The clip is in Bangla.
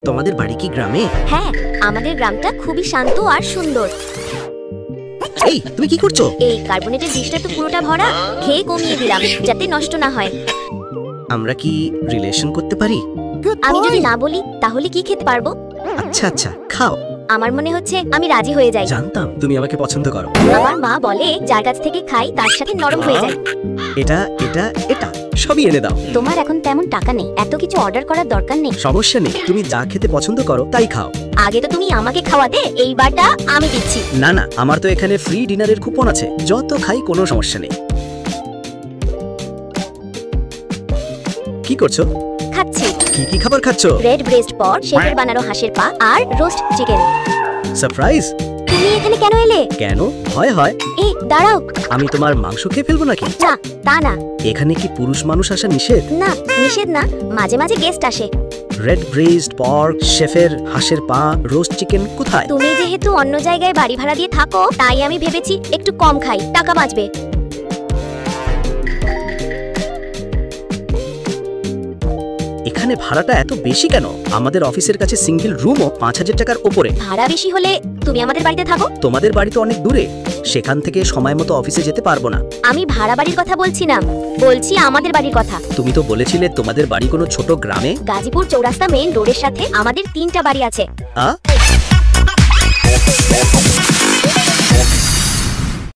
তোমাদের বাড়ি কি গ্রামে? হ্যাঁ, আমাদের গ্রামটা খুবই শান্ত আর সুন্দর। এই তুমি কি করছো? এই কার্বনেটের ডিশটা তো পুরোটা ভরা, খেয়ে কমিয়ে দিলাম যাতে নষ্ট না হয়। আমরা কি রিলেশন করতে পারি? আমি যদি না বলি তাহলে কি খেতে পারবো? আচ্ছা আচ্ছা, খাও। আমার মনে হচ্ছে আমি রাজি হয়ে যাই। জানতাম তুমি আমাকে পছন্দ করো। আমার মা বলে যার কাছ থেকে খাই তার সাথে নরম হয়ে যায়। এটা এটা এটা সবই এনে দাও। তোমার এখন তেমন টাকা নেই, এত কিছু অর্ডার করার দরকার নেই। সমস্যা নেই, তুমি যা খেতে পছন্দ করো তাই খাও। আগে তো তুমি আমাকে খাওয়াতে, এইবারটা আমি দিচ্ছি। না না, আমার তো এখানে ফ্রি ডিনারের কুপন আছে, যত খাই কোনো সমস্যা নেই। কি করছো? খাচ্ছি। কি কি খাবার খাচ্ছো? রেড ব্রেস্ট পট, শেফের বানানো হাঁসের পা আর রোস্ট চিকেন। সারপ্রাইজ। তুমি এখানে কেন এলে? কেন? ভয় হয়? এই দাঁড়াও। আমি তোমার মাংস খেয়ে ফেলবো নাকি? না, তা না। এখানে কি পুরুষ মানুষ আসা নিষেধ? না, নিষেধ না, মাঝে মাঝে গেস্ট আসে। রেড ব্রেস্ট পর্ক, শেফের হাঁসের পা, রোস্ট চিকেন কোথায়? তুমি যেহেতু অন্য জায়গায় বাড়ি ভাড়া দিয়ে থাকো, তাই আমি ভেবেছি একটু কম খাই, টাকা বাঁচবে। এখানে ভাড়াটা এত বেশি কেন? আমাদের অফিসের কাছে সিঙ্গেল রুমও ৫,০০০ টাকার উপরে। ভাড়া বেশি হলে তুমি আমাদের বাড়িতে থাকো। তোমাদের বাড়ি তো অনেক দূরে, সেখান থেকে সময় মতো অফিসে যেতে পারবো না। আমি ভাড়া বাড়ির কথা বলছি না, বলছি আমাদের বাড়ির কথা। তুমি তো বলেছিলে তোমাদের বাড়ি কোনো ছোট গ্রামে। গাজীপুর চৌরাস্তা মেইন রোডের সাথে আমাদের 3টা বাড়ি আছে।